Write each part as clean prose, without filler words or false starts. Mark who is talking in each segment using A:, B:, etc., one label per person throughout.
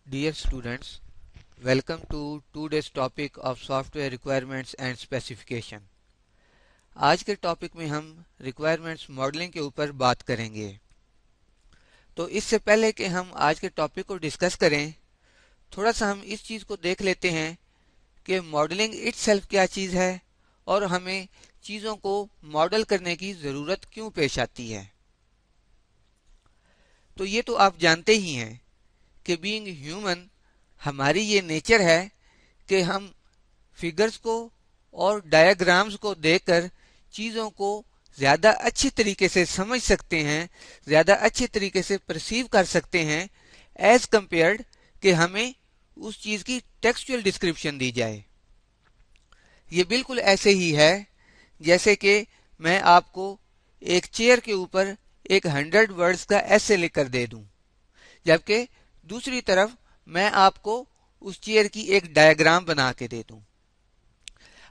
A: Dear students, welcome to today's topic of software requirements and specification. आज के topic में हम requirements modeling के ऊपर बात करेंगे। तो इससे पहले कि हम आज के टॉपिक को डिस्कस करें, थोड़ा सा हम इस चीज को देख लेते हैं कि मॉडलिंग इटसेल्फ क्या चीज है और हमें चीजों को मॉडल करने की जरूरत क्यों पेश आती है। तो ये तो आप जानते ही हैं कि बीइंग ह्यूमन हमारी ये नेचर है कि हम फिगर्स को और डायग्राम्स को देखकर चीज़ों को ज़्यादा अच्छी तरीके से समझ सकते हैं, ज़्यादा अच्छे तरीके से परसीव कर सकते हैं एज कंपेयर्ड कि हमें उस चीज़ की टेक्सचुअल डिस्क्रिप्शन दी जाए। ये बिल्कुल ऐसे ही है जैसे कि मैं आपको एक चेयर के ऊपर एक 100 वर्ड्स का एसे लिखकर दे दूं, जबकि दूसरी तरफ मैं आपको उस चेयर की एक डायग्राम बना के दे दूं।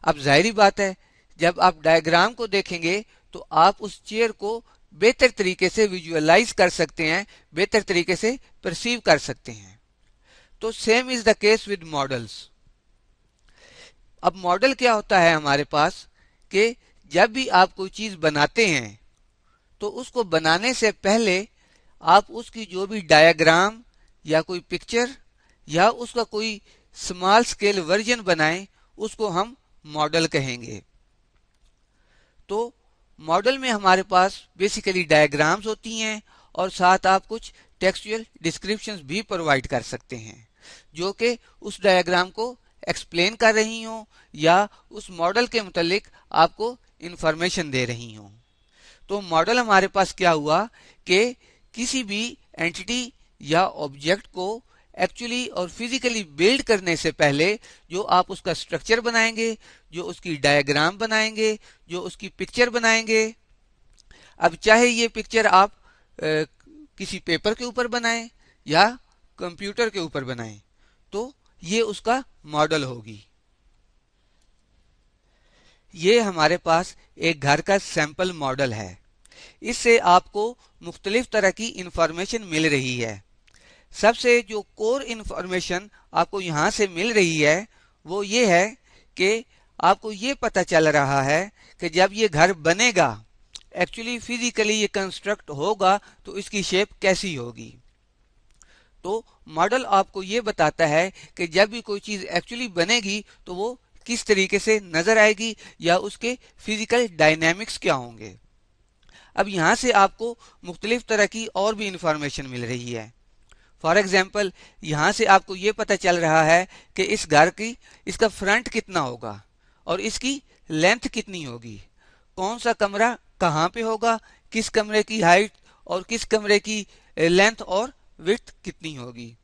A: अब जाहिर बात है, जब आप डायग्राम को देखेंगे तो आप उस चेयर को बेहतर तरीके से विजुअलाइज कर सकते हैं, बेहतर तरीके से परसीव कर सकते हैं। तो same is the case with models. अब मॉडल क्या होता है हमारे पास कि जब भी आप कोई चीज बनाते हैं तो उसको बनाने से पहले आप उसकी जो भी डायग्राम या कोई पिक्चर या उसका कोई स्मॉल स्केल वर्जन बनाएं, उसको हम मॉडल कहेंगे। तो मॉडल में हमारे पास बेसिकली डायग्राम्स होती हैं और साथ आप कुछ टेक्सचुअल डिस्क्रिप्शंस भी प्रोवाइड कर सकते हैं जो कि उस डायग्राम को एक्सप्लेन कर रही हो या उस मॉडल के मुतालिक आपको इंफॉर्मेशन दे रही हो। तो मॉडल हमारे पास क्या हुआ कि किसी भी एंटिटी या ऑब्जेक्ट को एक्चुअली और फिजिकली बिल्ड करने से पहले जो आप उसका स्ट्रक्चर बनाएंगे, जो उसकी डायग्राम बनाएंगे, जो उसकी पिक्चर बनाएंगे। अब चाहे ये पिक्चर आप किसी पेपर के ऊपर बनाएं या कंप्यूटर के ऊपर बनाएं, तो ये उसका मॉडल होगी। ये हमारे पास एक घर का सैंपल मॉडल है। इससे आपको मुख्तलिफ तरह की इंफॉर्मेशन मिल रही है। सबसे जो कोर इंफॉर्मेशन आपको यहाँ से मिल रही है वो ये है कि आपको ये पता चल रहा है कि जब ये घर बनेगा, एक्चुअली फिजिकली ये कंस्ट्रक्ट होगा तो इसकी शेप कैसी होगी। तो मॉडल आपको ये बताता है कि जब भी कोई चीज एक्चुअली बनेगी तो वो किस तरीके से नजर आएगी या उसके फिजिकल डायनेमिक्स क्या होंगे। अब यहाँ से आपको मुख्तलिफ तरह की और भी इंफॉर्मेशन मिल रही है। फॉर एग्जाम्पल, यहाँ से आपको ये पता चल रहा है कि इस घर की इसका फ्रंट कितना होगा और इसकी लेंथ कितनी होगी, कौन सा कमरा कहाँ पे होगा, किस कमरे की हाइट और किस कमरे की लेंथ और विड्थ कितनी होगी।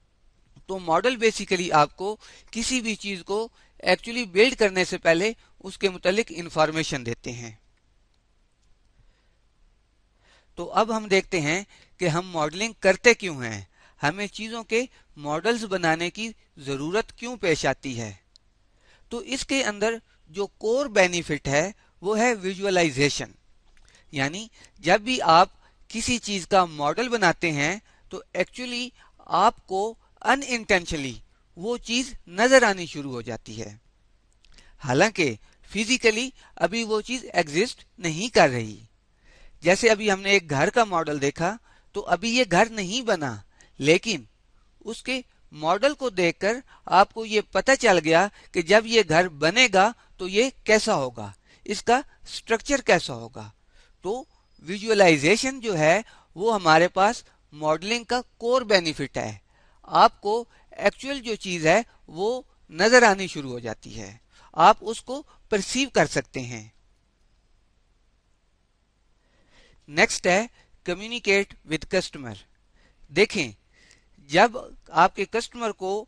A: तो मॉडल बेसिकली आपको किसी भी चीज को एक्चुअली बिल्ड करने से पहले उसके मुतालिक इंफॉर्मेशन देते हैं। तो अब हम देखते हैं कि हम मॉडलिंग करते क्यों हैं, हमें चीजों के मॉडल्स बनाने की जरूरत क्यों पेश आती है। तो इसके अंदर जो कोर बेनिफिट है वो है विजुअलाइजेशन। यानी जब भी आप किसी चीज का मॉडल बनाते हैं तो एक्चुअली आपको अनइंटेंशनली वो चीज नजर आनी शुरू हो जाती है। हालांकि फिजिकली अभी वो चीज एग्जिस्ट नहीं कर रही। जैसे अभी हमने एक घर का मॉडल देखा, तो अभी ये घर नहीं बना, लेकिन उसके मॉडल को देखकर आपको ये पता चल गया कि जब ये घर बनेगा तो ये कैसा होगा, इसका स्ट्रक्चर कैसा होगा। तो विजुअलाइजेशन जो है वो हमारे पास मॉडलिंग का कोर बेनिफिट है। आपको एक्चुअल जो चीज है वो नजर आनी शुरू हो जाती है, आप उसको परसीव कर सकते हैं। नेक्स्ट है कम्युनिकेट विद कस्टमर। देखें, जब आपके कस्टमर को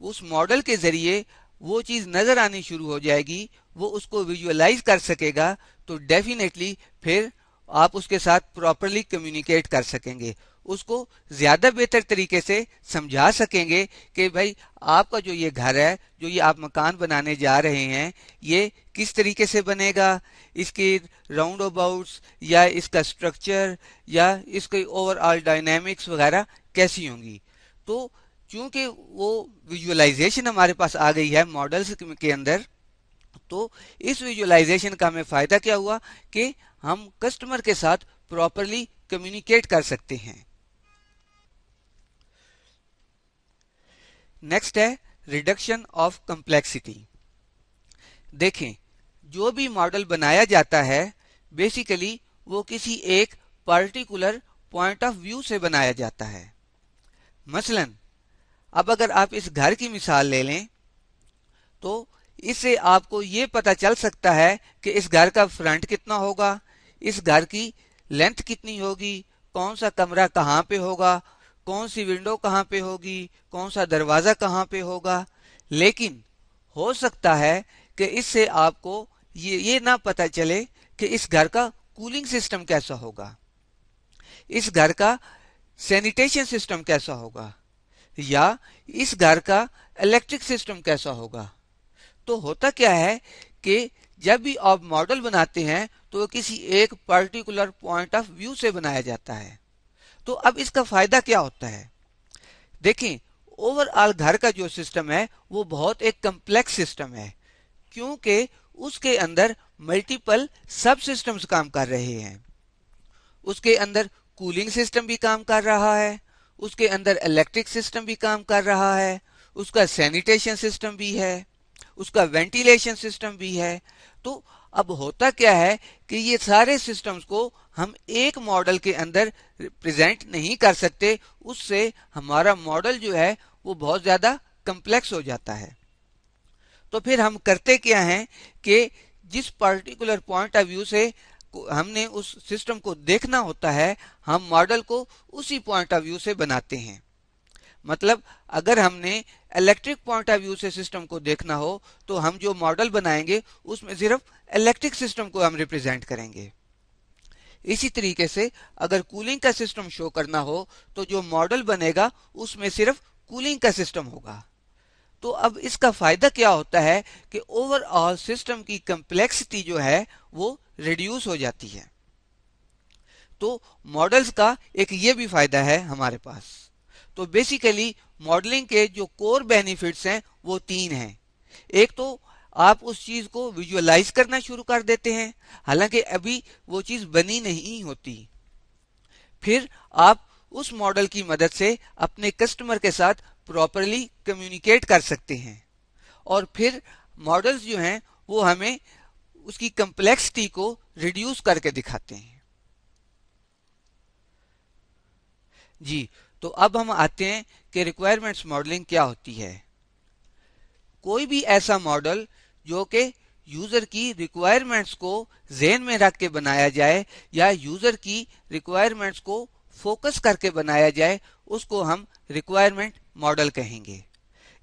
A: उस मॉडल के जरिए वो चीज नजर आनी शुरू हो जाएगी, वो उसको विजुअलाइज कर सकेगा, तो डेफिनेटली फिर आप उसके साथ प्रॉपरली कम्युनिकेट कर सकेंगे, उसको ज्यादा बेहतर तरीके से समझा सकेंगे कि भाई आपका जो ये घर है, जो ये आप मकान बनाने जा रहे हैं, ये किस तरीके से बनेगा, इसके राउंड अबाउट्स या इसका स्ट्रक्चर या इसके ओवरऑल डायनेमिक्स वगैरह कैसी होंगी। तो चूंकि वो विजुअलाइजेशन हमारे पास आ गई है मॉडल्स के अंदर, तो इस विजुअलाइजेशन का हमें फायदा क्या हुआ कि हम कस्टमर के साथ प्रॉपरली कम्युनिकेट कर सकते हैं। नेक्स्ट है रिडक्शन ऑफ कंप्लेक्सिटी। देखें, जो भी मॉडल बनाया जाता है बेसिकली वो किसी एक पर्टिकुलर पॉइंट ऑफ व्यू से बनाया जाता है। मसलन अब अगर आप इस घर की मिसाल ले लें तो इससे आपको ये पता चल सकता है कि इस घर का फ्रंट कितना होगा, इस घर की लेंथ कितनी होगी, कौन सा कमरा कहाँ पे होगा, कौन सी विंडो कहाँ पे होगी, कौन सा दरवाजा कहाँ पे होगा। लेकिन हो सकता है कि इससे आपको ये ना पता चले कि इस घर का कूलिंग सिस्टम कैसा होगा, इस घर का सैनिटेशन सिस्टम कैसा होगा, या इस घर का इलेक्ट्रिक सिस्टम कैसा होगा। तो होता क्या है कि जब भी आप मॉडल बनाते हैं तो वो किसी एक पर्टिकुलर पॉइंट ऑफ व्यू से बनाया जाता है। तो अब इसका फायदा क्या होता है? देखें, ओवरऑल घर का जो सिस्टम है वो बहुत एक कम्प्लेक्स सिस्टम है, क्योंकि उसके अंदर मल्टीपल सब सिस्टम्स काम कर रहे हैं। उसके अंदर कूलिंग सिस्टम भी काम कर रहा है, उसके अंदर इलेक्ट्रिक सिस्टम भी काम कर रहा है, उसका सैनिटेशन सिस्टम भी है, उसका वेंटिलेशन सिस्टम भी है। तो अब होता क्या है कि ये सारे सिस्टम्स को हम एक मॉडल के अंदर प्रेजेंट नहीं कर सकते, उससे हमारा मॉडल जो है वो बहुत ज्यादा कम्प्लेक्स हो जाता है। तो फिर हम करते क्या हैं कि जिस पर्टिकुलर पॉइंट ऑफ व्यू से हमने उस सिस्टम को देखना होता है, हम मॉडल को उसी पॉइंट ऑफ व्यू से बनाते हैं। मतलब अगर हमने इलेक्ट्रिक पॉइंट ऑफ व्यू से सिस्टम को देखना हो तो हम जो मॉडल बनाएंगे उसमें सिर्फ इलेक्ट्रिक सिस्टम को हम रिप्रेजेंट करेंगे। इसी तरीके से अगर कूलिंग का सिस्टम शो करना हो तो जो मॉडल बनेगा उसमें सिर्फ कूलिंग का सिस्टम होगा। तो अब इसका फायदा क्या होता है कि ओवरऑल सिस्टम की कम्प्लेक्सिटी जो है वो रिड्यूस हो जाती है। तो मॉडल्स का एक ये भी फायदा है हमारे पास। तो बेसिकली मॉडलिंग के जो कोर बेनिफिट्स हैं वो तीन हैं। एक तो आप उस चीज को विजुअलाइज करना शुरू कर देते हैं, हालांकि अभी वो चीज बनी नहीं होती। फिर आप उस मॉडल की मदद से अपने कस्टमर के साथ प्रॉपरली कम्युनिकेट कर सकते हैं। और फिर मॉडल्स जो हैं वो हमें उसकी कम्प्लेक्सिटी को रिड्यूस करके दिखाते हैं। जी, तो अब हम आते हैं कि रिक्वायरमेंट्स मॉडलिंग क्या होती है। कोई भी ऐसा मॉडल जो कि यूजर की रिक्वायरमेंट्स को ज़हन में रख के बनाया जाए या यूजर की रिक्वायरमेंट्स को फोकस करके बनाया जाए, उसको हम रिक्वायरमेंट मॉडल कहेंगे।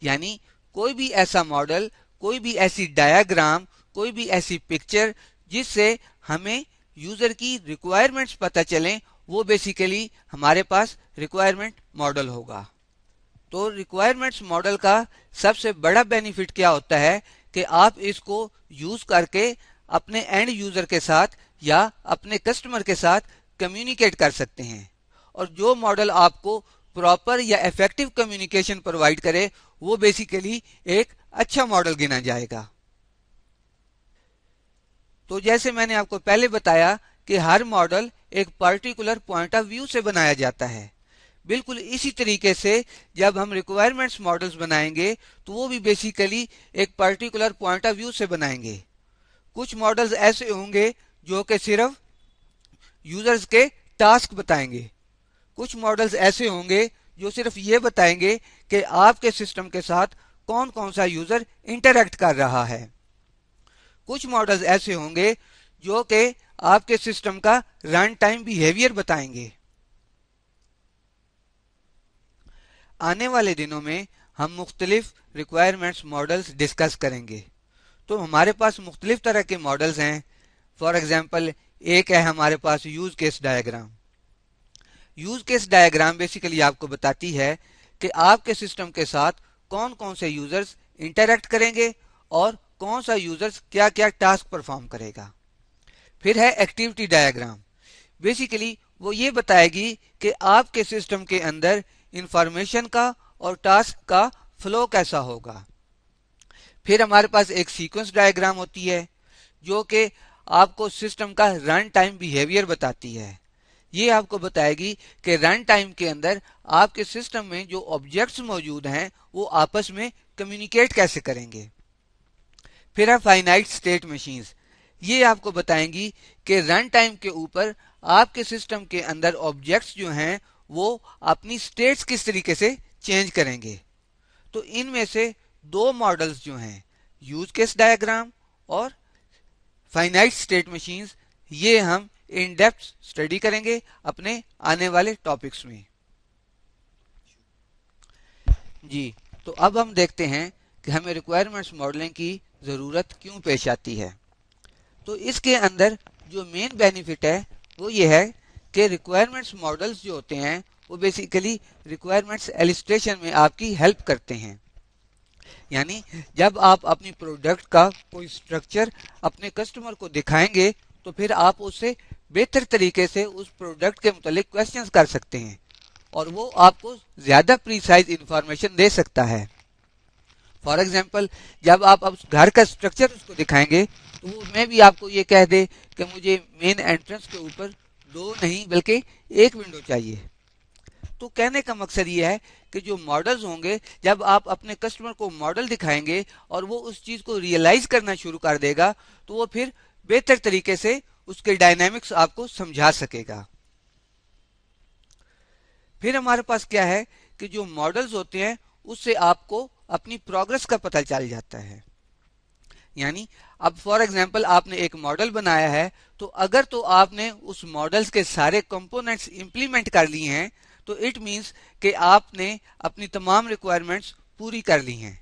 A: यानी कोई भी ऐसा मॉडल, कोई भी ऐसी डायग्राम, कोई भी ऐसी पिक्चर जिससे हमें यूजर की रिक्वायरमेंट्स पता चलें, वो बेसिकली हमारे पास रिक्वायरमेंट मॉडल होगा। तो रिक्वायरमेंट्स मॉडल का सबसे बड़ा बेनिफिट क्या होता है कि आप इसको यूज करके अपने एंड यूजर के साथ या अपने कस्टमर के साथ कम्युनिकेट कर सकते हैं। और जो मॉडल आपको प्रॉपर या इफेक्टिव कम्युनिकेशन प्रोवाइड करे वो बेसिकली एक अच्छा मॉडल गिना जाएगा। तो जैसे मैंने आपको पहले बताया कि हर मॉडल एक पर्टिकुलर पॉइंट ऑफ व्यू से बनाया जाता है, बिल्कुल इसी तरीके से जब हम रिक्वायरमेंट्स मॉडल्स बनाएंगे तो वो भी बेसिकली एक पर्टिकुलर पॉइंट ऑफ व्यू से बनाएंगे। कुछ मॉडल्स ऐसे होंगे जो कि सिर्फ यूजर्स के टास्क बताएंगे, कुछ मॉडल्स ऐसे होंगे जो सिर्फ ये बताएंगे कि आपके सिस्टम के साथ कौन कौन सा यूजर इंटरेक्ट कर रहा है, कुछ मॉडल्स ऐसे होंगे जो कि आपके सिस्टम का रन टाइम बिहेवियर बताएंगे। आने वाले दिनों में हम मुख्तलिफ रिक्वायरमेंट्स मॉडल्स डिस्कस करेंगे। तो हमारे पास मुख्तलिफ तरह के मॉडल्स हैं। फॉर एग्जाम्पल एक है हमारे पास use case diagram. Use case diagram basically आपको बताती है कि आपके सिस्टम के साथ कौन कौन से यूजर्स इंटरेक्ट करेंगे और कौन सा यूजर्स क्या क्या टास्क परफॉर्म करेगा। फिर है एक्टिविटी डायग्राम। बेसिकली वो ये बताएगी कि आपके सिस्टम के अंदर इंफॉर्मेशन का और टास्क का फ्लो कैसा होगा। फिर हमारे पास एक सीक्वेंस डायग्राम होती है जो कि आपको सिस्टम का रन टाइम बिहेवियर बताती है। ये आपको बताएगी कि रन टाइम के अंदर आपके सिस्टम में जो ऑब्जेक्ट्स मौजूद हैं वो आपस में कम्युनिकेट कैसे करेंगे। फिर है फाइनाइट स्टेट मशीन्स। ये आपको बताएंगी कि रन टाइम के ऊपर आपके सिस्टम के अंदर ऑब्जेक्ट्स जो हैं वो अपनी स्टेट्स किस तरीके से चेंज करेंगे। तो इनमें से दो मॉडल्स जो हैं यूज केस डायग्राम और फाइनाइट स्टेट मशीन्स, ये हम इन डेप्थ स्टडी करेंगे अपने आने वाले टॉपिक्स में। जी, तो अब हम देखते हैं कि हमें रिक्वायरमेंट्स मॉडलिंग की ज़रूरत क्यों पेश आती है। तो इसके अंदर जो मेन बेनिफिट है वो ये है कि रिक्वायरमेंट्स मॉडल्स जो होते हैं वो बेसिकली रिक्वायरमेंट्स एलिस्ट्रेशन में आपकी हेल्प करते हैं। यानी जब आप अपनी प्रोडक्ट का कोई स्ट्रक्चर अपने कस्टमर को दिखाएंगे तो फिर आप उससे बेहतर तरीके से उस प्रोडक्ट के मुतालिक क्वेश्चंस कर सकते हैं और वो आपको ज्यादा प्रीसाइज इंफॉर्मेशन दे सकता है। फॉर एग्जाम्पल, जब आप अब घर का स्ट्रक्चर उसको दिखाएंगे तो वो मैं भी आपको ये कह दे कि मुझे मेन एंट्रेंस के ऊपर दो नहीं बल्कि एक विंडो चाहिए। तो कहने का मकसद ये है कि जो मॉडल्स होंगे, जब आप अपने कस्टमर को मॉडल दिखाएंगे और वो उस चीज को रियलाइज करना शुरू कर देगा तो वो फिर बेहतर तरीके से उसके डायनामिक्स आपको समझा सकेगा। फिर हमारे पास क्या है कि जो मॉडल्स होते हैं उससे आपको अपनी प्रोग्रेस का पता चल जाता है। यानी अब फॉर एग्जांपल आपने एक मॉडल बनाया है तो अगर तो आपने उस मॉडल्स के सारे कंपोनेंट्स इंप्लीमेंट कर लिए हैं तो इट मींस कि आपने अपनी तमाम रिक्वायरमेंट्स पूरी कर ली हैं,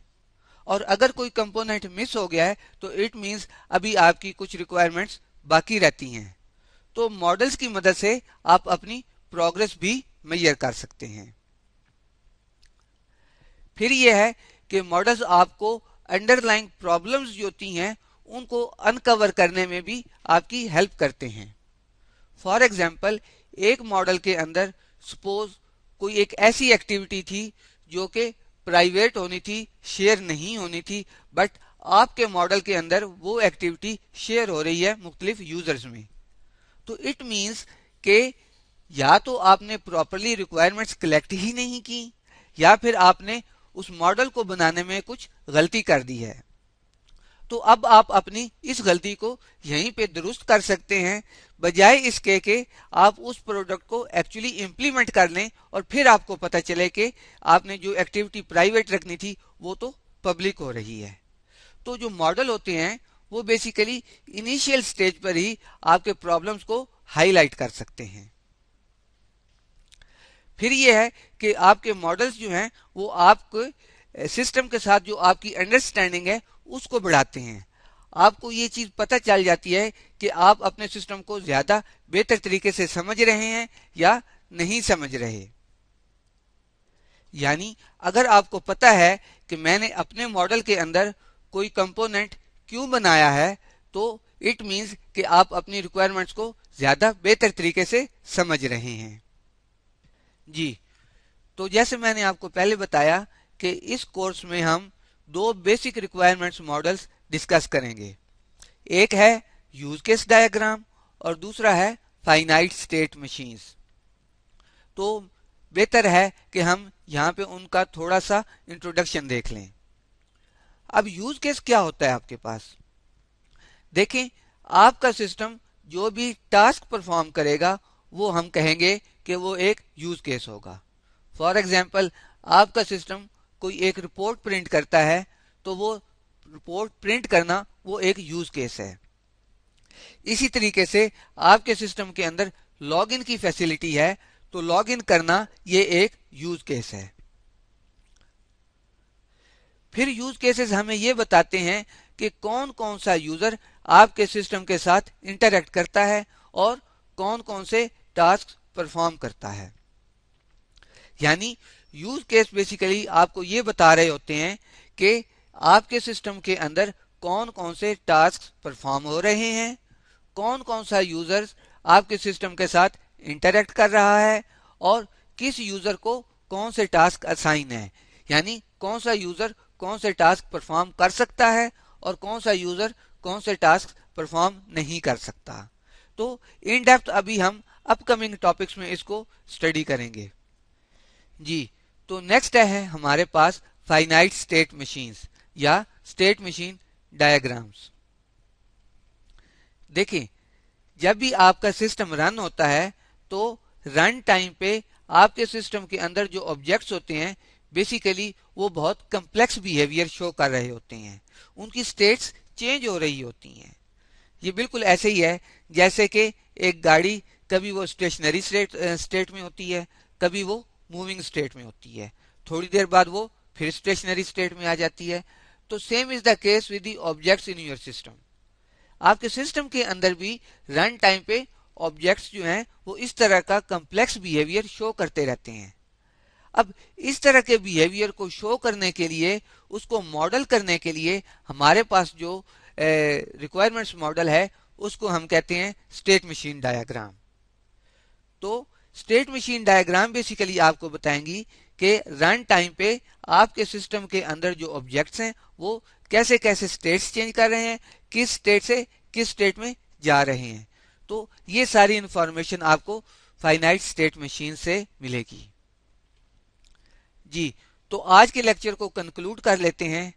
A: और अगर कोई कंपोनेंट मिस हो गया है तो इट मींस अभी आपकी कुछ रिक्वायरमेंट्स बाकी रहती हैं। तो मॉडल्स की मदद से आप अपनी प्रोग्रेस भी मेजर कर सकते हैं। फिर यह है कि मॉडल्स आपको अंडरलाइंग प्रॉब्लम्स जो होती हैं उनको अनकवर करने में भी आपकी हेल्प करते हैं। फॉर एग्जाम्पल, एक मॉडल के अंदर सपोज कोई एक ऐसी एक्टिविटी थी जो कि प्राइवेट होनी थी, शेयर नहीं होनी थी, बट आपके मॉडल के अंदर वो एक्टिविटी शेयर हो रही है मुख्तलिफ यूजर्स में। तो इट मींस कि या तो आपने प्रॉपरली रिक्वायरमेंट्स कलेक्ट ही नहीं की या फिर आपने उस मॉडल को बनाने में कुछ गलती कर दी है। तो अब आप अपनी इस गलती को यहीं पे दुरुस्त कर सकते हैं, बजाय इसके कि आप उस प्रोडक्ट को एक्चुअली इम्प्लीमेंट कर लें और फिर आपको पता चले कि आपने जो एक्टिविटी प्राइवेट रखनी थी वो तो पब्लिक हो रही है। तो जो मॉडल होते हैं वो बेसिकली इनिशियल स्टेज पर ही आपके प्रॉब्लम्स को हाईलाइट कर सकते हैं। फिर ये है कि आपके मॉडल्स जो हैं वो आपके सिस्टम के साथ जो आपकी अंडरस्टैंडिंग है उसको बढ़ाते हैं। आपको ये चीज पता चल जाती है कि आप अपने सिस्टम को ज्यादा बेहतर तरीके से समझ रहे हैं या नहीं समझ रहे। यानी अगर आपको पता है कि मैंने अपने मॉडल के अंदर कोई कंपोनेंट क्यों बनाया है तो इट मींस कि आप अपनी रिक्वायरमेंट्स को ज्यादा बेहतर तरीके से समझ रहे हैं। जी, तो जैसे मैंने आपको पहले बताया कि इस कोर्स में हम दो बेसिक रिक्वायरमेंट्स मॉडल्स डिस्कस करेंगे। एक है यूज केस डायग्राम और दूसरा है फाइनाइट स्टेट मशीन्स। तो बेहतर है कि हम यहाँ पे उनका थोड़ा सा इंट्रोडक्शन देख लें। अब यूज केस क्या होता है आपके पास? देखें, आपका सिस्टम जो भी टास्क परफॉर्म करेगा वो हम कहेंगे कि वो एक यूज केस होगा। फॉर एग्जाम्पल, आपका सिस्टम कोई एक रिपोर्ट प्रिंट करता है तो वो रिपोर्ट प्रिंट करना वो एक यूज केस है। इसी तरीके से आपके सिस्टम के अंदर लॉगिन की फैसिलिटी है तो लॉगिन करना ये एक यूज केस है। फिर यूज केसेस हमें ये बताते हैं कि कौन कौन सा यूजर आपके सिस्टम के साथ इंटरेक्ट करता है और कौन कौन से टास्क परफॉर्म करता है। यानी यूज केस बेसिकली आपको ये बता रहे होते हैं कि आपके सिस्टम के अंदर कौन कौन से टास्क परफॉर्म हो रहे हैं, कौन कौन सा यूजर्स आपके सिस्टम के साथ इंटरेक्ट कर रहा है और किस यूजर को कौन से टास्क असाइन है। यानी कौन सा यूजर कौन से टास्क परफॉर्म कर सकता है और कौन सा यूजर कौन से टास्क परफॉर्म नहीं कर सकता। तो इन डेप्थ अभी हम अपकमिंग टॉपिक्स में इसको स्टडी करेंगे जी। तो नेक्स्ट है हमारे पास फाइनाइट स्टेट मशीन्स या स्टेट मशीन डायग्राम्स। देखिए, जब भी आपका सिस्टम रन होता है तो रन टाइम पे आपके सिस्टम के अंदर जो ऑब्जेक्ट्स होते हैं बेसिकली वो बहुत कम्प्लेक्स बिहेवियर शो कर रहे होते हैं, उनकी स्टेट्स चेंज हो रही होती हैं। ये बिल्कुल ऐसे ही है जैसे कि एक गाड़ी कभी वो स्टेशनरी स्टेट में होती है, कभी वो मूविंग स्टेट में होती है, थोड़ी देर बाद वो फिर स्टेशनरी स्टेट में आ जाती है। तो same is the case with the objects in your system. आपके सिस्टम के अंदर भी रन टाइम पे ऑब्जेक्ट्स जो हैं वो इस तरह का कम्प्लेक्स बिहेवियर शो करते रहते हैं। अब इस तरह के बिहेवियर को शो करने के लिए, उसको मॉडल करने के लिए हमारे पास जो रिक्वायरमेंट्स मॉडल है उसको हम कहते हैं स्टेट मशीन डायग्राम। तो स्टेट मशीन डायग्राम बेसिकली आपको बताएंगी कि रन टाइम पे आपके सिस्टम के अंदर जो ऑब्जेक्ट्स हैं वो कैसे कैसे स्टेट्स चेंज कर रहे हैं, किस स्टेट से किस स्टेट में जा रहे हैं। तो ये सारी इंफॉर्मेशन आपको फाइनाइट स्टेट मशीन से मिलेगी जी। तो आज के लेक्चर को कंक्लूड कर लेते हैं।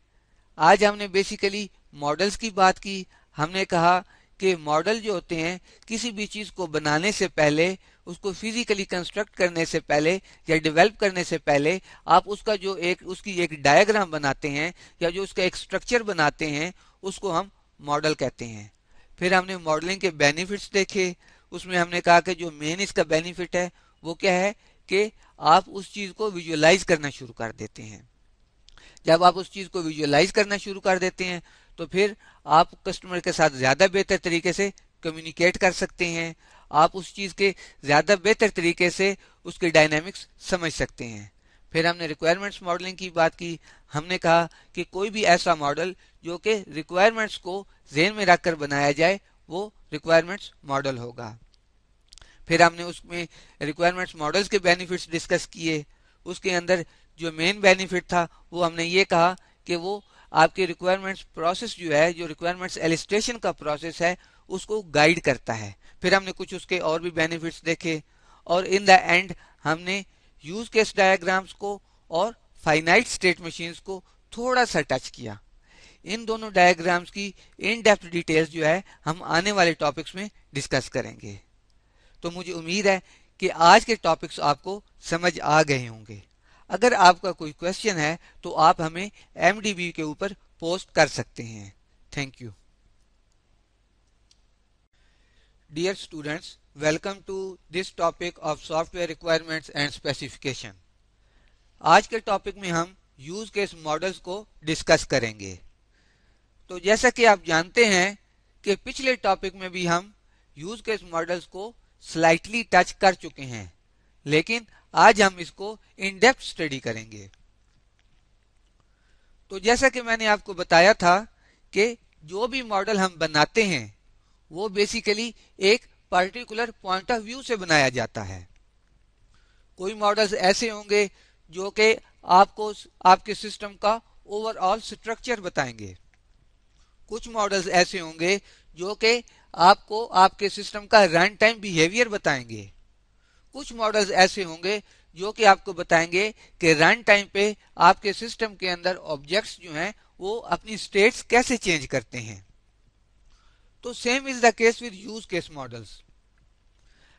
A: आज हमने बेसिकली मॉडल्स की बात की। हमने कहा कि मॉडल जो होते हैं किसी भी चीज को बनाने से पहले, उसको फिजिकली कंस्ट्रक्ट करने से पहले या डेवलप करने से पहले आप उसका जो उसकी एक डायग्राम बनाते हैं या जो उसका एक स्ट्रक्चर बनाते हैं उसको हम मॉडल कहते हैं। फिर हमने मॉडलिंग के बेनिफिट्स देखे। उसमें हमने कहा कि जो मेन इसका बेनिफिट है वो क्या है कि आप उस चीज को विजुअलाइज करना शुरू कर देते हैं। जब आप उस चीज को विजुअलाइज करना शुरू कर देते हैं तो फिर आप कस्टमर के साथ ज्यादा बेहतर तरीके से कम्युनिकेट कर सकते हैं, आप उस चीज के ज्यादा बेहतर तरीके से उसके डायनामिक्स समझ सकते हैं। फिर हमने रिक्वायरमेंट्स मॉडलिंग की बात की। हमने कहा कि कोई भी ऐसा मॉडल जो कि रिक्वायरमेंट्स को ज़हन में रखकर बनाया जाए वो रिक्वायरमेंट्स मॉडल होगा। फिर हमने उसमें रिक्वायरमेंट्स मॉडल्स के बेनिफिट्स डिस्कस किए। उसके अंदर जो मेन बेनिफिट था वो हमने ये कहा कि वो आपके रिक्वायरमेंट्स प्रोसेस जो है, जो रिक्वायरमेंट्स एलिस्ट्रेशन का प्रोसेस है, उसको गाइड करता है। फिर हमने कुछ उसके और भी बेनिफिट्स देखे और इन द एंड हमने यूज केस डायग्राम्स को और फाइनाइट स्टेट मशीन्स को थोड़ा सा टच किया। इन दोनों डायग्राम्स की इन डेप्थ डिटेल्स जो है हम आने वाले टॉपिक्स में डिस्कस करेंगे। तो मुझे उम्मीद है कि आज के टॉपिक्स आपको समझ आ गए होंगे। अगर आपका कोई क्वेश्चन है तो आप हमें MDB के ऊपर पोस्ट कर सकते हैं। Thank you. Dear students, welcome to this topic of software requirements and specification. आज के टॉपिक में हम यूज केस मॉडल्स को डिस्कस करेंगे। तो जैसा कि आप जानते हैं कि पिछले टॉपिक में भी हम यूज केस मॉडल्स को स्लाइटली टच कर चुके हैं, लेकिन आज हम इसको इन डेप्थ स्टडी करेंगे। तो जैसा कि मैंने आपको बताया था कि जो भी मॉडल हम बनाते हैं वो बेसिकली एक पर्टिकुलर पॉइंट ऑफ व्यू से बनाया जाता है। कोई मॉडल्स ऐसे होंगे जो कि आपको आपके सिस्टम का ओवरऑल स्ट्रक्चर बताएंगे। कुछ मॉडल्स ऐसे होंगे जो कि आपको आपके सिस्टम का रन टाइम बिहेवियर बताएंगे। कुछ मॉडल्स ऐसे होंगे जो कि आपको बताएंगे कि रन टाइम पे आपके सिस्टम के अंदर ऑब्जेक्ट्स जो हैं वो अपनी स्टेट्स कैसे चेंज करते हैं। तो same is the case with use case models.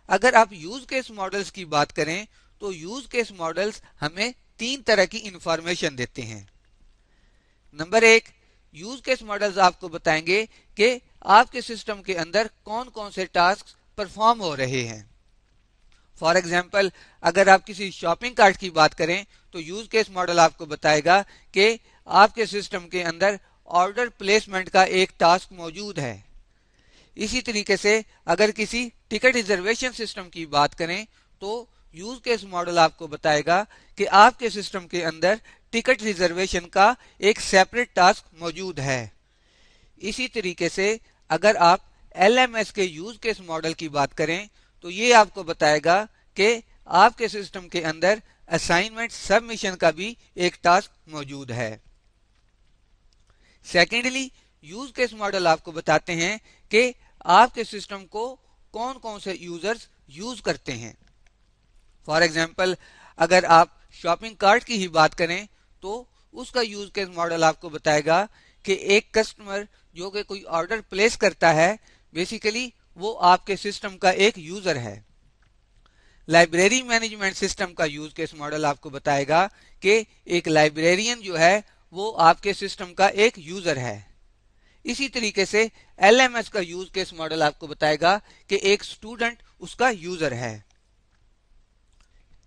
A: अगर आप यूज केस मॉडल्स की बात करें तो यूज केस मॉडल्स हमें 3 तरह की इंफॉर्मेशन देते हैं। नंबर 1, यूज केस मॉडल्स आपको बताएंगे कि आपके सिस्टम के अंदर कौन कौन से टास्क परफॉर्म हो रहे हैं। फॉर एग्जाम्पल, अगर आप किसी शॉपिंग कार्ट की बात करें तो यूज केस मॉडल आपको बताएगा कि आपके सिस्टम के अंदर ऑर्डर प्लेसमेंट का एक टास्क मौजूद है। इसी तरीके से अगर किसी टिकट रिजर्वेशन सिस्टम की बात करें तो यूज केस मॉडल आपको बताएगा कि आपके सिस्टम के अंदर टिकट रिजर्वेशन का एक सेपरेट टास्क मौजूद है। इसी तरीके से अगर आप LMS के यूज केस मॉडल की बात करें तो ये आपको बताएगा कि आपके सिस्टम के अंदर असाइनमेंट सबमिशन का भी एक टास्क मौजूद है। सेकेंडली, यूज केस मॉडल आपको बताते हैं कि आपके सिस्टम को कौन कौन से यूजर्स यूज करते हैं। फॉर एग्जाम्पल, अगर आप शॉपिंग कार्ट की ही बात करें तो उसका यूज केस मॉडल आपको बताएगा कि एक कस्टमर जो कि कोई ऑर्डर प्लेस करता है, बेसिकली वो आपके सिस्टम का एक यूजर है। लाइब्रेरी मैनेजमेंट सिस्टम का यूज केस मॉडल आपको बताएगा कि एक लाइब्रेरियन जो है वो आपके सिस्टम का एक यूजर है। इसी तरीके से LMS का यूज केस मॉडल आपको बताएगा कि एक स्टूडेंट उसका यूजर है।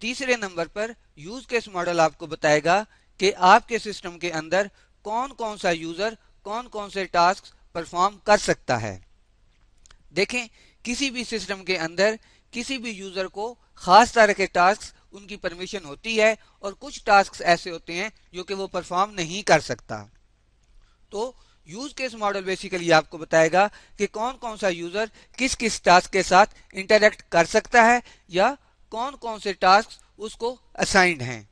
A: तीसरे नंबर पर यूज केस मॉडल आपको बताएगा कि आपके सिस्टम के अंदर कौन कौन सा यूजर कौन कौन से टास्क परफॉर्म कर सकता है। देखें, किसी भी सिस्टम के अंदर किसी भी यूजर को खास तरह के टास्क उनकी परमिशन होती है और कुछ टास्क ऐसे होते हैं जो कि वो परफॉर्म नहीं कर सकता। तो यूज केस मॉडल बेसिकली आपको बताएगा कि कौन कौन सा यूजर किस किस टास्क के साथ इंटरेक्ट कर सकता है या कौन कौन से टास्क उसको असाइंड हैं।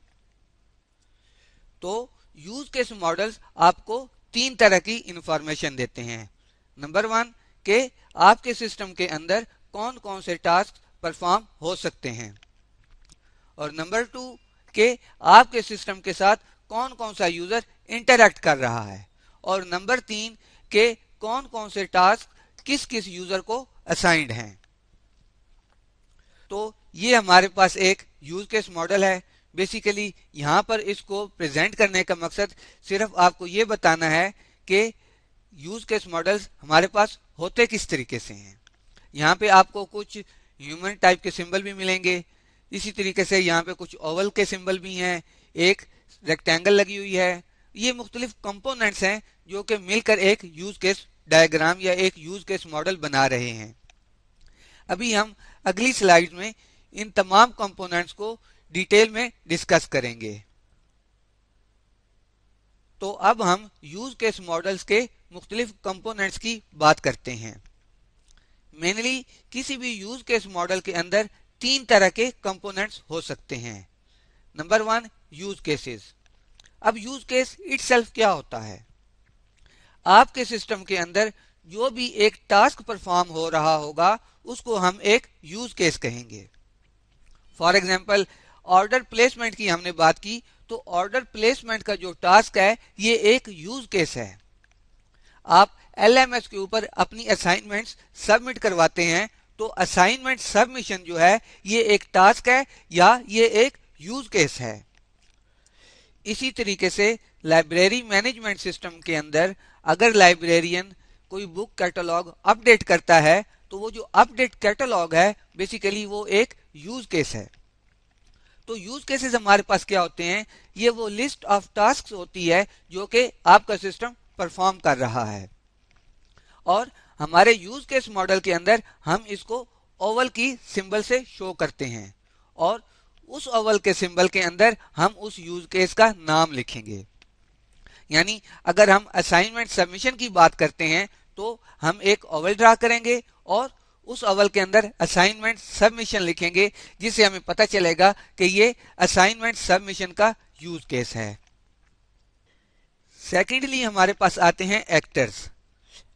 A: तो यूज केस मॉडल्स आपको 3 तरह की इंफॉर्मेशन देते हैं। नंबर 1 के आपके सिस्टम के अंदर कौन कौन से टास्क परफॉर्म हो सकते हैं, और नंबर 2 के आपके सिस्टम के साथ कौन कौन सा यूजर इंटरेक्ट कर रहा है, और नंबर 3 के कौन कौन से टास्क किस किस यूजर को असाइंड हैं। तो ये हमारे पास एक यूज केस मॉडल है। बेसिकली यहाँ पर इसको प्रेजेंट करने का मकसद सिर्फ आपको ये बताना है कि यूज केस मॉडल्स हमारे पास होते किस तरीके से हैं। यहाँ पे आपको कुछ ह्यूमन टाइप के सिंबल भी मिलेंगे, इसी तरीके से यहाँ पे कुछ ओवल के सिंबल भी हैं, एक रेक्टेंगल लगी हुई है। ये मुख्तलिफ कंपोनेंट्स हैं जो कि मिलकर एक यूज केस डायग्राम या एक यूज केस मॉडल बना रहे हैं। अभी हम अगली स्लाइड में इन तमाम कंपोनेंट्स को डिटेल में डिस्कस करेंगे। तो अब हम यूज केस मॉडल्स के मुख्तलिफ कंपोनेंट्स की बात करते हैं। मेनली किसी भी यूज केस मॉडल के अंदर 3 तरह के कंपोनेंट्स हो सकते हैं। Number 1, use cases. अब यूज केस इटसेल्फ क्या होता है? आपके सिस्टम के अंदर जो भी एक टास्क परफॉर्म हो रहा होगा उसको हम एक यूज केस कहेंगे। फॉर एग्जाम्पल, ऑर्डर प्लेसमेंट की हमने बात की, तो ऑर्डर प्लेसमेंट का जो टास्क है ये एक यूज केस है। आप LMS के ऊपर अपनी असाइनमेंट्स सबमिट करवाते हैं, तो असाइनमेंट सबमिशन जो है ये एक टास्क है या ये एक यूज केस है। इसी तरीके से लाइब्रेरी मैनेजमेंट सिस्टम के अंदर अगर लाइब्रेरियन कोई बुक कैटलॉग अपडेट करता है तो वो जो अपडेट कैटलॉग है बेसिकली वो एक यूज केस है। तो यूज केसेस हमारे पास क्या होते हैं? ये वो लिस्ट ऑफ टास्क होती है जो कि आपका सिस्टम परफॉर्म कर रहा है, और हमारे यूज केस मॉडल के अंदर हम इसको ओवल की सिंबल से शो करते हैं, और उस ओवल के सिंबल के अंदर हम उस यूज केस का नाम लिखेंगे। यानी अगर हम असाइनमेंट सबमिशन की बात करते हैं तो हम एक ओवल ड्रा करेंगे और उस ओवल के अंदर असाइनमेंट सबमिशन लिखेंगे, जिससे हमें पता चलेगा कि ये असाइनमेंट सबमिशन का यूज केस है। सेकेंडली हमारे पास आते हैं एक्टर्स।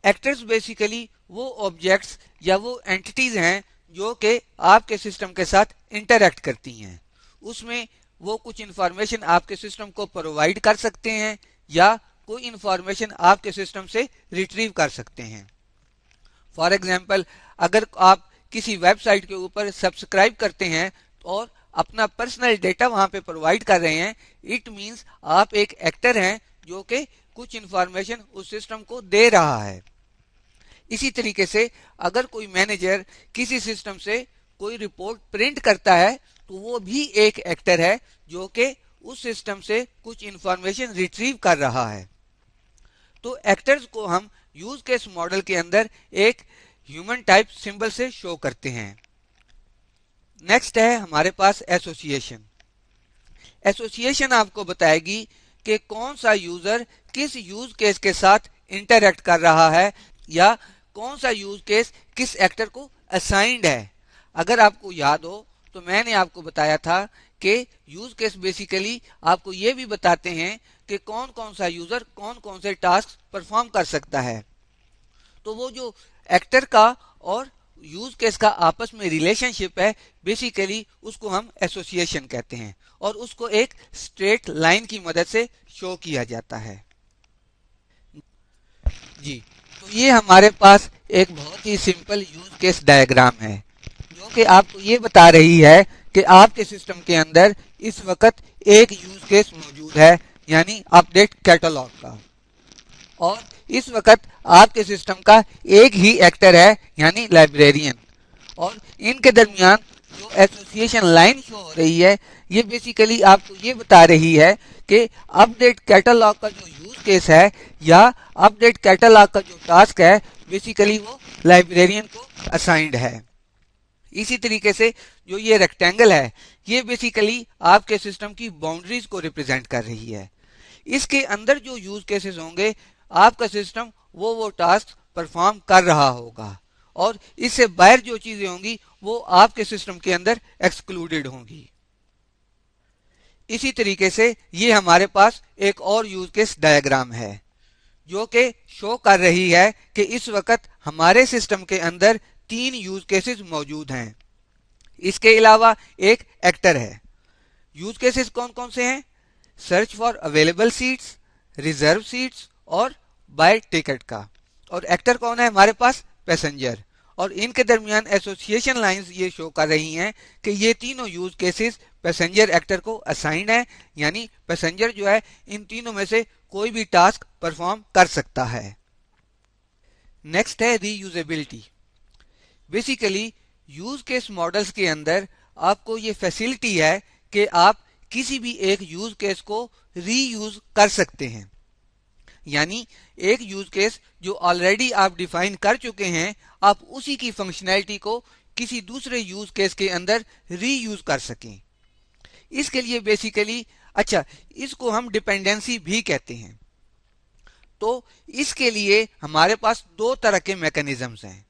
A: एक्टर्स बेसिकली वो ऑब्जेक्ट्स या वो एंटिटीज हैं जो कि आपके सिस्टम के साथ इंटरेक्ट करती हैं। उसमें वो कुछ इंफॉर्मेशन आपके सिस्टम को प्रोवाइड कर सकते हैं या कोई इंफॉर्मेशन आपके सिस्टम से रिट्रीव कर सकते हैं। फॉर एग्जाम्पल, अगर आप किसी वेबसाइट के ऊपर सब्सक्राइब करते हैं और अपना पर्सनल डेटा वहां पे प्रोवाइड कर रहे हैं, इट मींस आप एक एक्टर हैं जो कि कुछ इंफॉर्मेशन उस सिस्टम को दे रहा है। इसी तरीके से अगर कोई मैनेजर किसी सिस्टम से कोई रिपोर्ट प्रिंट करता है तो वो भी एक एक्टर है जो कि उस सिस्टम से कुछ इंफॉर्मेशन रिट्रीव कर रहा है। तो एक्टर्स को हम यूज केस मॉडल के अंदर एक ह्यूमन टाइप सिंबल से शो करते हैं। नेक्स्ट है हमारे पास एसोसिएशन। एसोसिएशन आपको बताएगी कि कौन सा यूजर किस यूज केस के साथ इंटरेक्ट कर रहा है या कौन सा यूज केस किस एक्टर को असाइंड है। अगर आपको याद हो तो मैंने आपको बताया था कि यूज केस बेसिकली आपको ये भी बताते हैं कि कौन कौन सा यूजर कौन कौन से टास्क परफॉर्म कर सकता है। तो वो जो एक्टर का और यूज केस का आपस में रिलेशनशिप है, बेसिकली उसको हम एसोसिएशन कहते हैं और उसको एक स्ट्रेट लाइन की मदद से शो किया जाता है। जी, तो ये हमारे पास एक बहुत ही सिंपल यूज केस डायग्राम है जो कि आपको ये बता रही है कि आपके सिस्टम के अंदर इस वक्त एक यूज केस मौजूद है, यानी अपडेट कैटलॉग का, और इस वक्त आपके सिस्टम का एक ही एक्टर है यानी लाइब्रेरियन, और इनके दरमियान जो एसोसिएशन लाइन शो हो रही है ये बेसिकली आपको ये बता रही है कि अपडेट कैटलॉग का जो यूज केस है या अपडेट कैटलॉग का जो टास्क है बेसिकली वो लाइब्रेरियन को असाइंड है। इसी तरीके से जो ये रेक्टेंगल है ये बेसिकली आपके सिस्टम की बाउंड्रीज को रिप्रेजेंट कर रही है। इसके अंदर जो यूज केसेस होंगे आपका सिस्टम वो टास्क परफॉर्म कर रहा होगा, और इससे बाहर जो चीजें होंगी वो आपके सिस्टम के अंदर एक्सक्लूडेड होंगी। इसी तरीके से ये हमारे पास एक और यूज केस डायग्राम है जो कि शो कर रही है कि इस वक्त हमारे सिस्टम के अंदर 3 यूज केसेस मौजूद हैं। इसके अलावा एक एक्टर है। यूज केसेस कौन कौन से हैं? Search for available seats, reserve seats और बाय टिकट का। और एक्टर कौन है हमारे पास? पैसेंजर। और इनके दरमियान एसोसिएशन लाइंस ये शो कर रही हैं कि ये तीनों यूज केसेस पैसेंजर एक्टर को असाइंड है, यानी पैसेंजर जो है इन तीनों में से कोई भी टास्क परफॉर्म कर सकता है। नेक्स्ट है reusability. Basically use case models के अंदर आपको ये फैसिलिटी है कि आप किसी भी एक यूज केस को रीयूज कर सकते हैं, यानी एक यूज केस जो ऑलरेडी आप डिफाइन कर चुके हैं आप उसी की फंक्शनैलिटी को किसी दूसरे यूज केस के अंदर रीयूज कर सकें। इसके लिए बेसिकली इसको हम डिपेंडेंसी भी कहते हैं। तो इसके लिए हमारे पास 2 तरह के मैकेनिज्म्स हैं।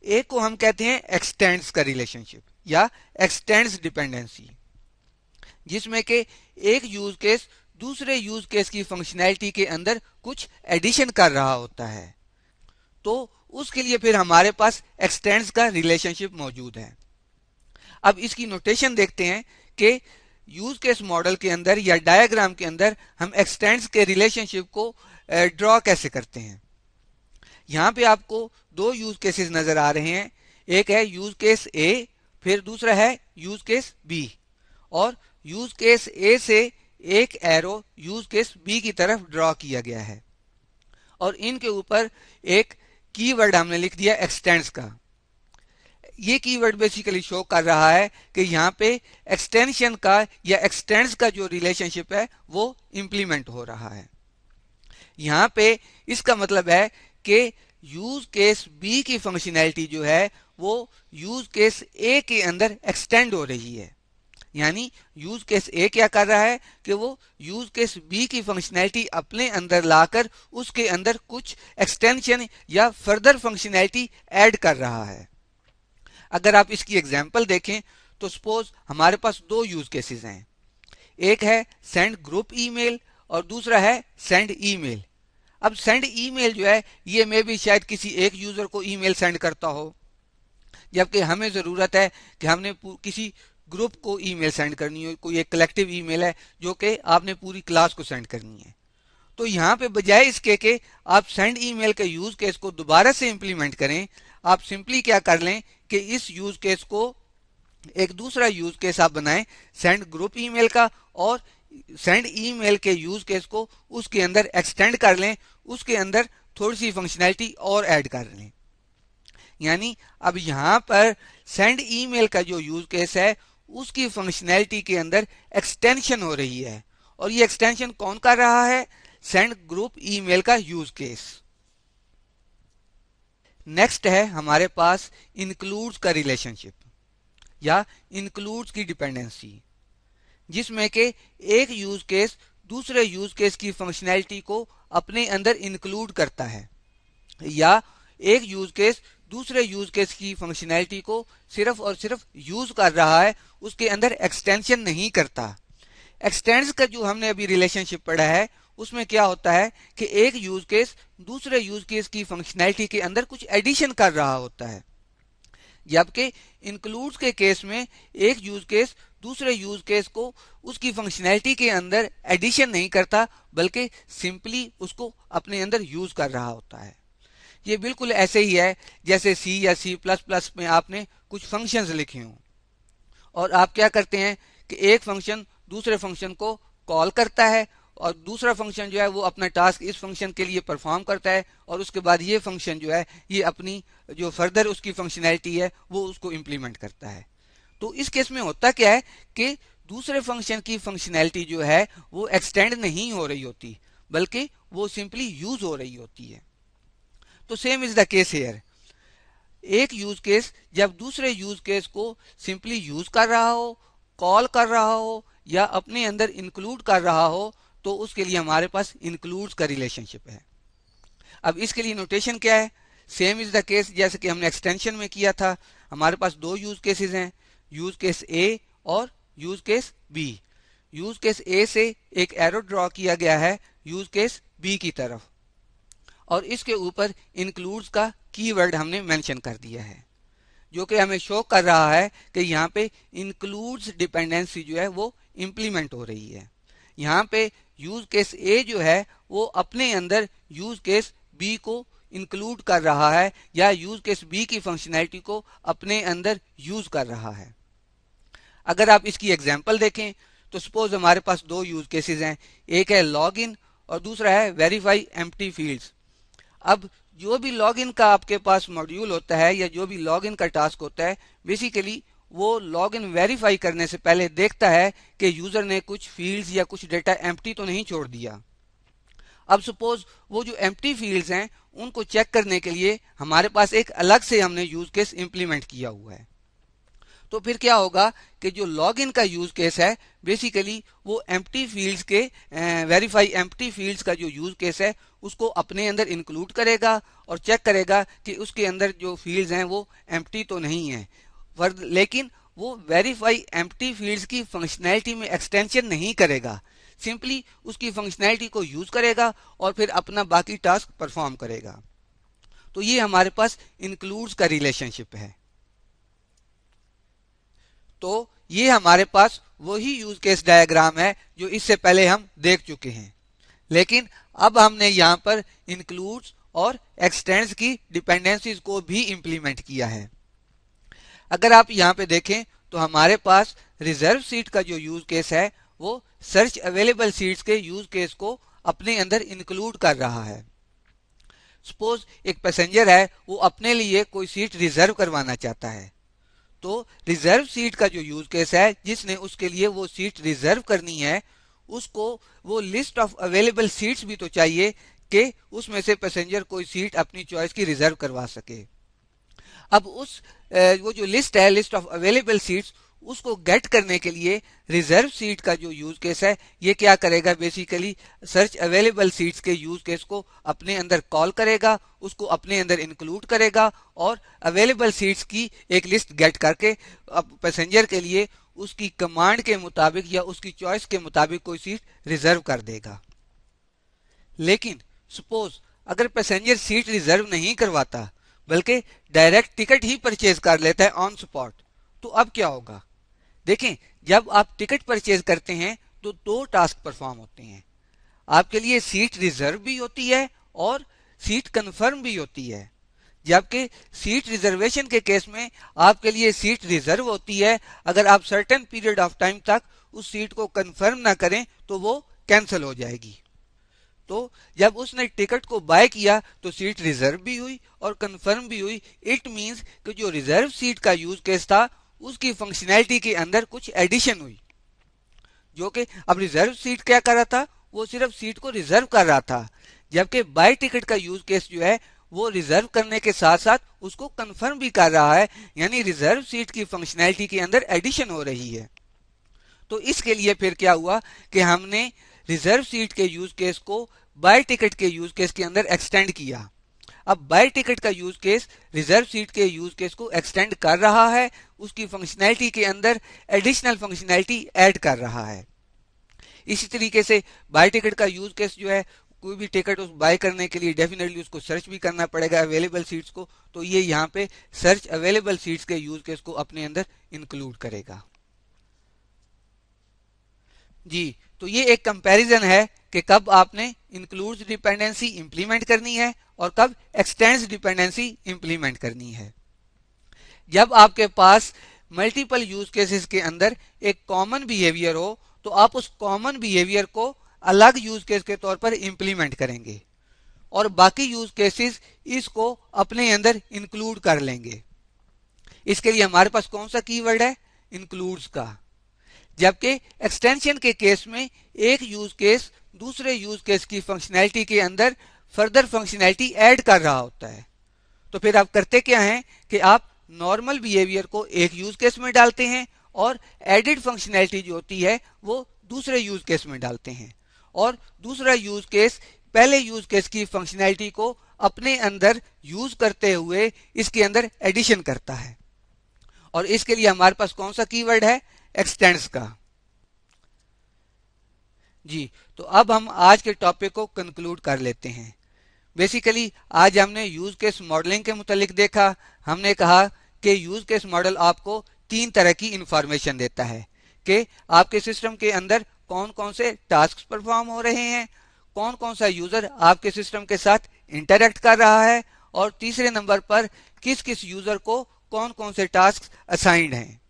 A: एक को हम कहते हैं एक्सटेंड्स का रिलेशनशिप या एक्सटेंड्स डिपेंडेंसी, जिसमें के एक यूज केस दूसरे यूज केस की फंक्शनैलिटी के अंदर कुछ एडिशन कर रहा होता है, तो उसके लिए फिर हमारे पास एक्सटेंड्स का रिलेशनशिप मौजूद है। अब इसकी नोटेशन देखते हैं कि यूज केस मॉडल के अंदर या डायग्राम के अंदर हम एक्सटेंड्स के रिलेशनशिप को ड्रॉ कैसे करते हैं। यहाँ पे आपको 2 यूज केसेस नजर आ रहे हैं, एक है यूज केस ए, फिर दूसरा है यूज केस बी, और यूज केस ए से एक एरो यूज केस बी की तरफ ड्रॉ किया गया है, और इनके ऊपर एक कीवर्ड हमने लिख दिया एक्सटेंड्स का। ये कीवर्ड बेसिकली शो कर रहा है कि यहाँ पे एक्सटेंशन का या एक्सटेंड्स का जो रिलेशनशिप है वो इंप्लीमेंट हो रहा है। यहाँ पे इसका मतलब है कि यूज केस बी की फंक्शनैलिटी जो है वो यूज केस ए के अंदर एक्सटेंड हो रही है, यानी यूज केस ए क्या कर रहा है कि वो यूज केस बी की फंक्शनैलिटी अपने अंदर लाकर उसके अंदर कुछ एक्सटेंशन या फर्दर फंक्शनैलिटी ऐड कर रहा है। अगर आप इसकी एग्जांपल देखें तो सपोज हमारे पास 2 यूज केसेस हैं, एक है सेंड ग्रुप ईमेल और दूसरा है सेंड ईमेल। अब सेंड ईमेल जो है ये में भी शायद किसी एक यूजर को ईमेल सेंड करता हो, जबकि हमें जरूरत है कि हमने किसी ग्रुप को ईमेल सेंड करनी हो, कोई एक कलेक्टिव ईमेल है जो कि आपने पूरी क्लास को सेंड करनी है। तो यहाँ पे बजाय इसके कि आप सेंड ईमेल के यूज केस को दोबारा से इंप्लीमेंट करें, आप सिंपली क्या कर लें कि इस यूज केस को एक दूसरा यूज केस आप बनाएं सेंड ग्रुप ईमेल का, और सेंड ईमेल के यूज केस को उसके अंदर एक्सटेंड कर लें, उसके अंदर थोड़ी सी फंक्शनैलिटी और ऐड कर लें। यानी अब यहाँ पर सेंड ईमेल का जो यूज केस है उसकी फंक्शनैलिटी के अंदर एक्सटेंशन हो रही है, और ये एक्सटेंशन कौन कर रहा है? सेंड ग्रुप ईमेल का यूज केस। नेक्स्ट है हमारे पास इंक्लूड्स का रिलेशनशिप या इंक्लूड्स की डिपेंडेंसी, जिसमें के एक यूज केस दूसरे यूज केस की फंक्शनैलिटी को अपने अंदर इंक्लूड करता है, या एक यूज केस दूसरे यूज केस की फंक्शनैलिटी को सिर्फ और सिर्फ यूज कर रहा है, उसके अंदर एक्सटेंशन नहीं करता। एक्सटेंड्स का जो हमने अभी रिलेशनशिप पढ़ा है उसमें क्या होता है कि एक यूज केस दूसरे यूज केस की फंक्शनैलिटी के अंदर कुछ एडिशन कर रहा होता है, जबकि इंक्लूड्स के केस में एक यूज केस दूसरे यूज केस को उसकी फंक्शनैलिटी के अंदर एडिशन नहीं करता, बल्कि सिंपली उसको अपने अंदर यूज कर रहा होता है। ये बिल्कुल ऐसे ही है जैसे सी या सी प्लस प्लस में आपने कुछ फंक्शंस लिखे हों और आप क्या करते हैं कि एक फंक्शन दूसरे फंक्शन को कॉल करता है और दूसरा फंक्शन जो है वो अपना टास्क इस फंक्शन के लिए परफॉर्म करता है और उसके बाद ये फंक्शन जो है ये अपनी जो फर्दर उसकी फंक्शनैलिटी है वो उसको इम्प्लीमेंट करता है। तो इस केस में होता क्या है कि दूसरे फंक्शन की फंक्शनैलिटी जो है वो एक्सटेंड नहीं हो रही होती, बल्कि वो सिंपली यूज हो रही होती है। तो same is the case here. एक यूज केस जब दूसरे यूज केस को सिंपली यूज कर रहा हो, कॉल कर रहा हो या अपने अंदर इंक्लूड कर रहा हो, तो उसके लिए हमारे पास इंक्लूड्स का रिलेशनशिप है। अब इसके लिए नोटेशन क्या है? सेम इज द केस जैसे कि हमने एक्सटेंशन में किया था। हमारे पास दो यूज केसेस हैं, यूज केस ए और use case B. Use case A से एक एरो ड्रॉ किया गया है यूज केस बी की तरफ और इसके ऊपर इंक्लूड्स का कीवर्ड हमने मेंशन कर दिया है, जो कि हमें शो कर रहा है कि यहाँ पे इंक्लूड्स डिपेंडेंसी जो है वो इम्प्लीमेंट हो रही है। यहाँ पे यूज केस ए जो है वो अपने अंदर यूज केस बी को इंक्लूड कर रहा है या यूज केस बी की फंक्शनैलिटी को अपने अंदर यूज कर रहा है। अगर आप इसकी एग्जांपल देखें तो सपोज हमारे पास दो यूज केसेस हैं, एक है लॉग इन और दूसरा है वेरीफाई एम्प्टी फील्ड्स। अब जो भी लॉग इन का आपके पास मॉड्यूल होता है या जो भी लॉग इन का टास्क होता है, बेसिकली वो लॉग इन वेरीफाई करने से पहले देखता है कि यूजर ने कुछ फील्ड्स या कुछ डेटा एम्प्टी तो नहीं छोड़ दिया। अब सपोज वो जो एम्प्टी फील्ड्स हैं उनको चेक करने के लिए हमारे पास एक अलग से हमने यूज केस इंप्लीमेंट किया हुआ है। तो फिर क्या होगा कि जो लॉग इन का यूज केस है बेसिकली वो एम्प्टी फील्ड्स के वेरीफाई एम्प्टी फील्ड्स का जो यूज केस है उसको अपने अंदर इंक्लूड करेगा और चेक करेगा कि उसके अंदर जो फील्ड्स हैं वो एम्प्टी तो नहीं है, लेकिन वो वेरीफाई एम्प्टी फील्ड्स की फंक्शनैलिटी में एक्सटेंशन नहीं करेगा, सिंपली उसकी फंक्शनैलिटी को यूज करेगा और फिर अपना बाकी टास्क परफॉर्म करेगा। तो ये हमारे पास इंक्लूड्स का रिलेशनशिप है। तो ये हमारे पास वही यूज केस डायग्राम है जो इससे पहले हम देख चुके हैं, लेकिन अब हमने यहाँ पर इंक्लूड्स और एक्सटेंड्स की डिपेंडेंसीज को भी इंप्लीमेंट किया है। अगर आप यहाँ पे देखें तो हमारे पास रिजर्व सीट का जो यूज केस है वो सर्च अवेलेबल सीट्स के यूज केस को अपने अंदर इंक्लूड कर रहा है। सपोज एक पैसेंजर है वो अपने लिए कोई सीट रिजर्व करवाना चाहता है, तो रिजर्व सीट का जो यूज केस है जिसने उसके लिए वो सीट रिजर्व करनी है उसको वो लिस्ट ऑफ अवेलेबल सीट्स भी तो चाहिए कि उसमें से पैसेंजर कोई सीट अपनी चॉइस की रिजर्व करवा सके। अब उस वो जो लिस्ट है लिस्ट ऑफ अवेलेबल सीट्स उसको गेट करने के लिए रिजर्व सीट का जो यूज केस है ये क्या करेगा, बेसिकली सर्च अवेलेबल सीट्स के यूज केस को अपने अंदर कॉल करेगा, उसको अपने अंदर इंक्लूड करेगा और अवेलेबल सीट्स की एक लिस्ट गेट करके पैसेंजर के लिए उसकी कमांड के मुताबिक या उसकी चॉइस के मुताबिक कोई सीट रिजर्व कर देगा। लेकिन सपोज अगर पैसेंजर सीट रिजर्व नहीं करवाता बल्कि डायरेक्ट टिकट ही परचेज कर लेता है ऑन स्पॉट, तो अब क्या होगा? देखें, जब आप टिकट परचेज करते हैं तो दो टास्क परफॉर्म होते हैं, आपके लिए सीट रिजर्व भी होती है और सीट कंफर्म भी होती है। जबकि सीट रिजर्वेशन के केस में आपके लिए सीट रिजर्व होती है, अगर आप सर्टेन पीरियड ऑफ टाइम तक उस सीट को कंफर्म ना करें तो वो कैंसिल हो जाएगी। तो जब उसने टिकट को बाय किया तो सीट रिजर्व भी हुई और कंफर्म भी हुई। इट मींस कि जो रिजर्व सीट का यूज केस था उसकी फंक्शनैलिटी के अंदर कुछ एडिशन हुई, जो कि अब रिजर्व सीट क्या कर रहा था, वो सिर्फ सीट को रिजर्व कर रहा था, जबकि बाय टिकट का यूज केस जो है वो रिजर्व करने के साथ साथ उसको कंफर्म भी कर रहा है, यानी रिजर्व सीट की फंक्शनैलिटी के अंदर एडिशन हो रही है। तो इसके लिए फिर क्या हुआ कि हमने रिजर्व सीट के यूज केस को बाय टिकट के यूज केस के अंदर एक्सटेंड किया। अब बाय टिकट का यूज केस रिजर्व सीट के यूज केस को एक्सटेंड कर रहा है, उसकी फंक्शनैलिटी के अंदर एडिशनल फंक्शनैलिटी ऐड कर रहा है। इसी तरीके से बाय टिकट का यूज केस जो है, कोई भी टिकट उस बाय करने के लिए डेफिनेटली उसको सर्च भी करना पड़ेगा अवेलेबल सीट्स को, तो ये यहाँ पे सर्च अवेलेबल सीट्स के यूज केस को अपने अंदर इंक्लूड करेगा। जी, तो ये एक कंपैरिजन है कि कब आपने इंक्लूड्स डिपेंडेंसी इंप्लीमेंट करनी है और कब एक्सटेंड्स डिपेंडेंसी इंप्लीमेंट करनी है। जब आपके पास मल्टीपल यूज केसेस के अंदर एक कॉमन बिहेवियर हो तो आप उस कॉमन बिहेवियर को अलग यूज केस के तौर पर इंप्लीमेंट करेंगे और बाकी यूज केसेस इसको अपने अंदर इंक्लूड कर लेंगे। इसके लिए हमारे पास कौन सा कीवर्ड है? इंक्लूड्स का। जबकि एक्सटेंशन के केस में एक यूज केस दूसरे यूज केस की फंक्शनैलिटी के अंदर फर्दर फंक्शनैलिटी ऐड कर रहा होता है। तो फिर आप करते क्या हैं कि आप नॉर्मल बिहेवियर को एक यूज केस में डालते हैं और एडिड फंक्शनैलिटी जो होती है वो दूसरे यूज केस में डालते हैं, और दूसरा यूज केस पहले यूज केस की फंक्शनैलिटी को अपने अंदर यूज करते हुए इसके अंदर एडिशन करता है। और इसके लिए हमारे पास कौन सा कीवर्ड है? एक्सटेंड्स का। जी, तो अब हम आज के टॉपिक को कंक्लूड कर लेते हैं। बेसिकली आज हमने यूज केस मॉडलिंग के मुतालिक देखा। हमने कहा कि यूज केस मॉडल आपको तीन तरह की इंफॉर्मेशन देता है कि आपके सिस्टम के अंदर कौन कौन से टास्क परफॉर्म हो रहे हैं, कौन कौन सा यूजर आपके सिस्टम के साथ इंटरेक्ट कर रहा है, और तीसरे नंबर पर किस किस यूजर को कौन कौन से टास्क असाइंड हैं।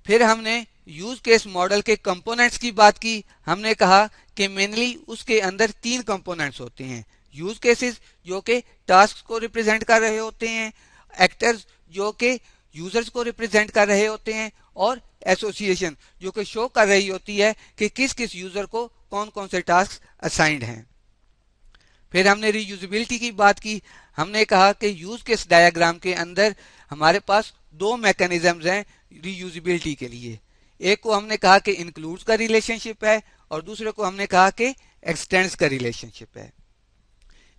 A: फिर हमने यूज केस मॉडल के कंपोनेंट्स की बात की। हमने कहा कि मेनली उसके अंदर तीन कंपोनेंट्स होते हैं: यूज केसेस जो कि टास्क को रिप्रेजेंट कर रहे होते हैं, एक्टर्स जो कि यूजर्स को रिप्रेजेंट कर रहे होते हैं, और एसोसिएशन जो कि शो कर रही होती है कि किस किस यूजर को कौन कौन से टास्क असाइंड हैं। फिर हमने रीयूजेबिलिटी की बात की। हमने कहा कि यूज केस डायग्राम के अंदर हमारे पास दो मैकेनिज्म्स हैं रीयूजेबिलिटी के लिए। एक को हमने कहा कि इंक्लूड्स का रिलेशनशिप है और दूसरे को हमने कहा कि एक्सटेंड्स का रिलेशनशिप है।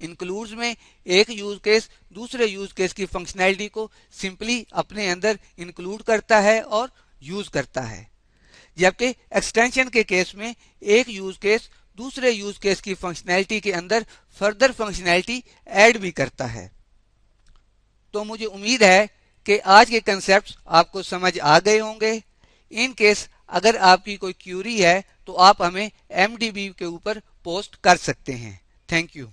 A: इंक्लूड्स में एक यूज केस दूसरे यूज केस की फंक्शनैलिटी को सिंपली अपने अंदर इंक्लूड करता है और यूज करता है, जबकि एक्सटेंशन के केस में एक यूज केस दूसरे यूज केस की फंक्शनैलिटी के अंदर फर्दर फंक्शनैलिटी ऐड भी करता है। तो मुझे उम्मीद है कि आज के कंसेप्ट आपको समझ आ गए होंगे। इन केस अगर आपकी कोई क्यूरी है तो आप हमें MDB के ऊपर पोस्ट कर सकते हैं। Thank you.